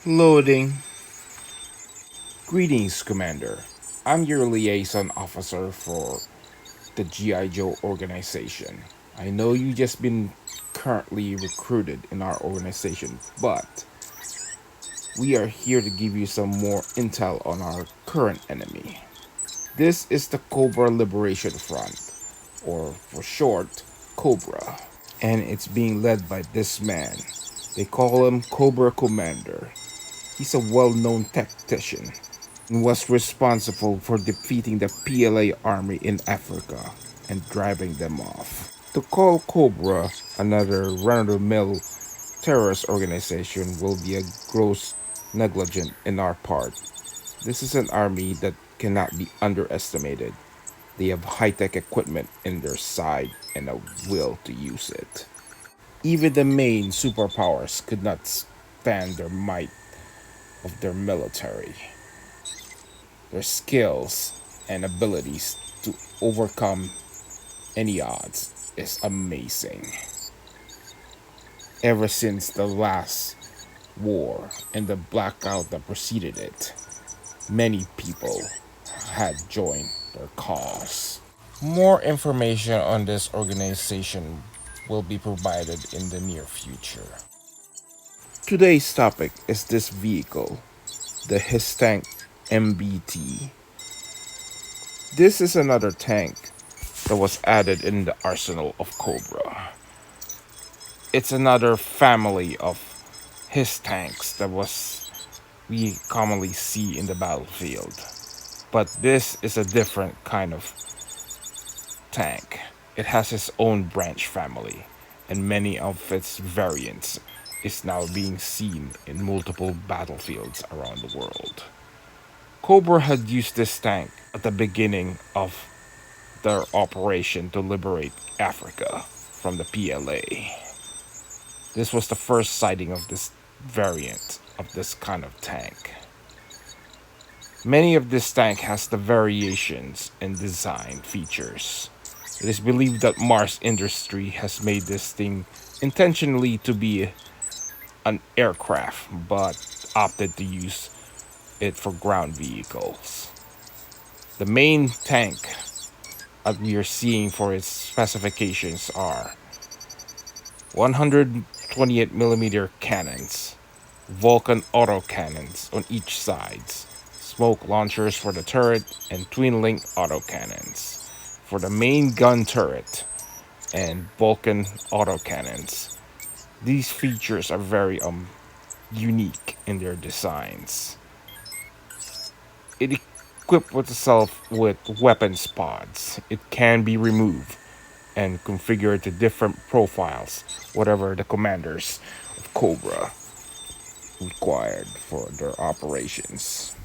Loading. Greetings, Commander. I'm your liaison officer for the G.I. Joe organization. I know you just been currently recruited in our organization, but we are here to give you some more intel on our current enemy. This is the Cobra Liberation Front, or for short, Cobra, and it's being led by this man. They call him Cobra Commander. He's a well-known tactician and was responsible for defeating the PLA army in Africa and driving them off. To call Cobra another run-of-the-mill terrorist organization will be a gross negligence in our part. This is an army that cannot be underestimated. They have high-tech equipment in their side and a will to use it. Even the main superpowers could not stand their might of their military. Their skills and abilities to overcome any odds is amazing. Ever since the last war and the blackout that preceded it, many people had joined their cause. More information on this organization will be provided in the near future. Today's topic is this vehicle, the his tank MBT. This is another tank that was added in the arsenal of Cobra. It's another family of his tanks that was we commonly see in the battlefield. But this is a different kind of tank. It has its own branch family, and many of its variants is now being seen in multiple battlefields around the world. Cobra had used this tank at the beginning of their operation to liberate Africa from the PLA. This was the first sighting of this variant of this kind of tank. Many of this tank has the variations in design features. It is believed that Mars Industry has made this thing intentionally to be an aircraft, but opted to use it for ground vehicles. The main tank that we are seeing for its specifications are 128mm cannons, Vulcan autocannons on each side, smoke launchers for the turret, and twin-link autocannons for the main gun turret, and Vulcan autocannons. These features are very unique in their designs. It equipped with itself with weapons pods. It can be removed and configured to different profiles, whatever the commanders of Cobra required for their operations.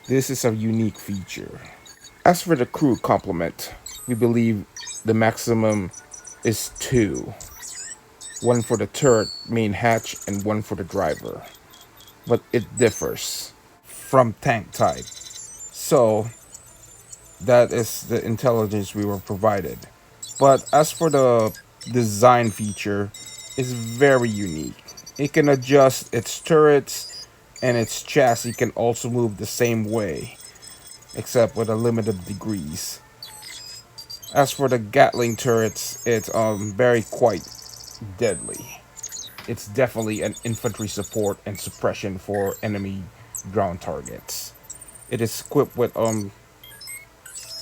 This is a unique feature. As for the crew complement, we believe the maximum is two. One for the turret main hatch and one for the driver. But it differs from tank type. So that is the intelligence we were provided. But as for the design feature, it's very unique. It can adjust its turrets and its chassis can also move the same way, except with a limited degrees. As for the Gatling turrets, it's very quite deadly. It's definitely an infantry support and suppression for enemy ground targets. It is equipped with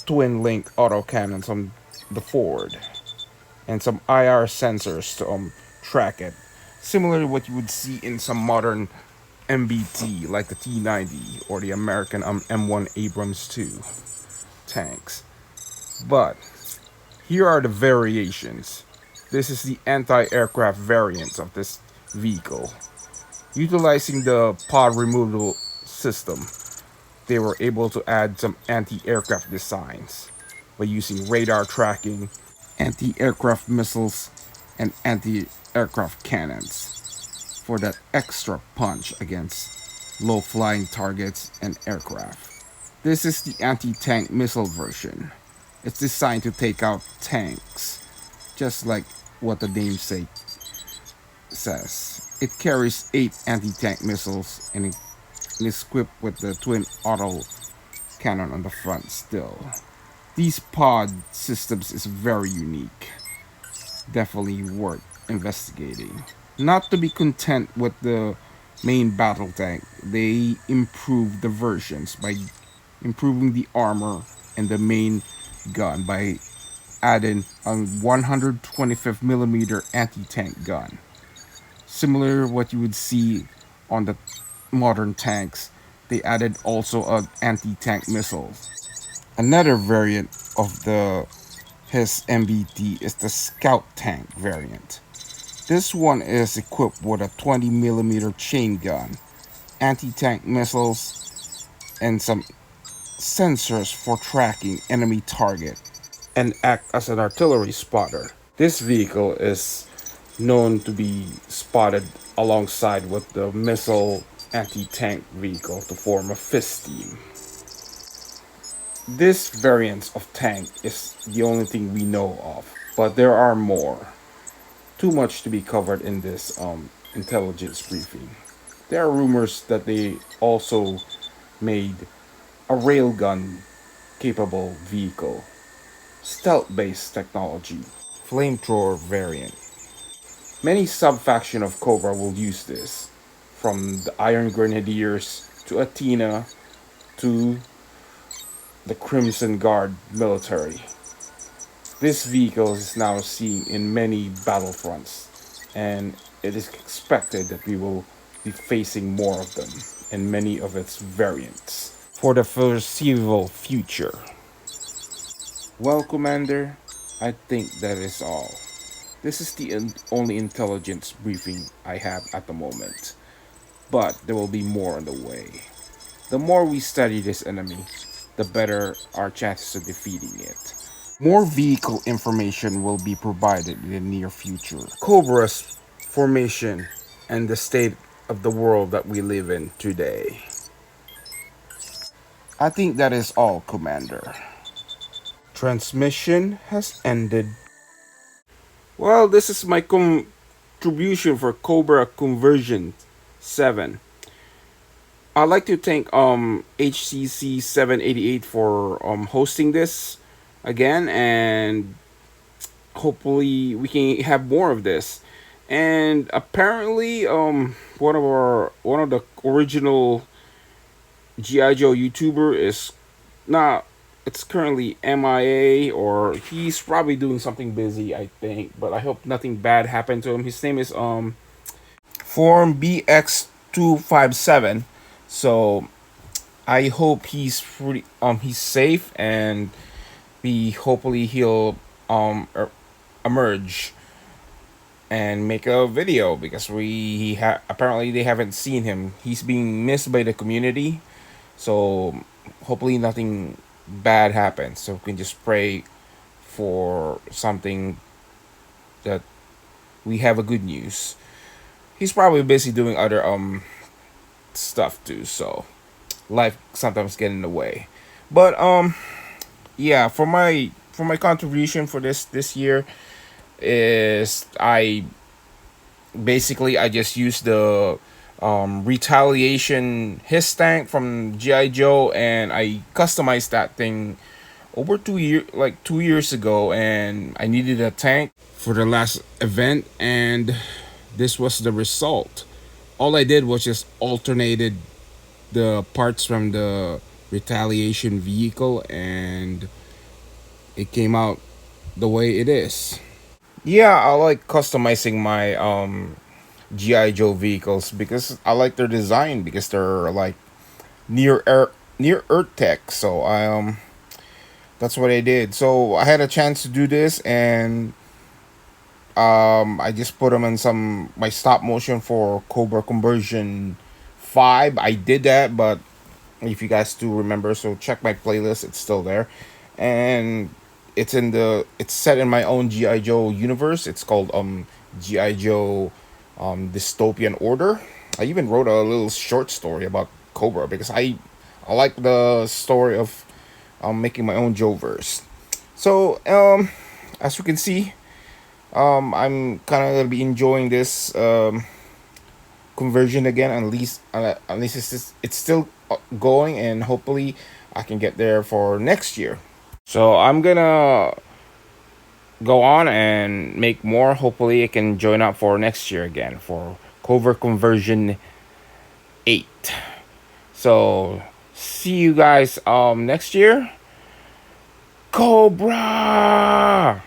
twin link autocannons on the forward and some IR sensors to track it, similar to what you would see in some modern MBT like the T90 or the American M1 Abrams II tanks. But here are the variations. This is the anti-aircraft variant of this vehicle. Utilizing the pod removal system, they were able to add some anti-aircraft designs by using radar tracking, anti-aircraft missiles, and anti-aircraft cannons for that extra punch against low-flying targets and aircraft. This is the anti-tank missile version. It's designed to take out tanks, just like what the namesake says. It carries 8 anti-tank missiles and it is equipped with the twin auto cannon on the front still. These pod systems is very unique. Definitely worth investigating. Not to be content with the main battle tank, they improved the versions by improving the armor and the main gun by adding a 125 millimeter anti-tank gun, similar to what you would see on the modern tanks. They added also an anti-tank missile. Another variant of the his MBT is the Scout Tank variant. This one is equipped with a 20 millimeter chain gun, anti-tank missiles, and some sensors for tracking enemy target and act as an artillery spotter. This vehicle is known to be spotted alongside with the missile anti-tank vehicle to form a fist team. This variant of tank is the only thing we know of, but there are more. Too much to be covered in this intelligence briefing. There are rumors that they also made a railgun capable vehicle, stealth based technology, flamethrower variant. Many sub-factions of Cobra will use this, from the Iron Grenadiers to Athena to the Crimson Guard military. This vehicle is now seen in many battlefronts, and it is expected that we will be facing more of them in many of its variants for the foreseeable future. Well, Commander, I think that is all. This is the only intelligence briefing I have at the moment, but there will be more on the way. The more we study this enemy, the better our chances of defeating it. More vehicle information will be provided in the near future. Cobra's formation and the state of the world that we live in today. I think that is all, Commander. Transmission has ended. Well, this is my contribution for Cobra Conversion 7. I'd like to thank HCC 788 for hosting this again, and hopefully we can have more of this. And apparently one of the original GI Joe YouTuber is not, it's currently MIA, or he's probably doing something busy, I think, but I hope nothing bad happened to him. His name is Form BX257. So I hope he's pretty he's safe, and we hopefully he'll emerge and make a video, because apparently they haven't seen him. He's being missed by the community, so hopefully nothing bad happens. So we can just pray for something, that we have a good news. He's probably busy doing other stuff too, so life sometimes get in the way. But yeah, for my contribution for this year is I just used the retaliation his tank from GI Joe, and I customized that thing over 2 years ago, and I needed a tank for the last event, and this was the result. All I did was just alternated the parts from the retaliation vehicle, and it came out the way it is. Yeah, I like customizing my GI Joe vehicles because I like their design, because they're like near Earth tech. So that's what I did. So I had a chance to do this, and I just put them in some my stop motion for Cobra Conversion 5. I did that, but if you guys do remember, so check my playlist, it's still there. And it's set in my own GI Joe universe. It's called GI Joe Dystopian Order. I even wrote a little short story about Cobra, because I like the story of making my own Joe verse. So as you can see, I'm kind of gonna be enjoying this conversion again. At least it's still going, and hopefully I can get there for next year. So I'm gonna go on and make more. Hopefully I can join up for next year again for Cobra conversion 8. So see you guys next year. Cobra!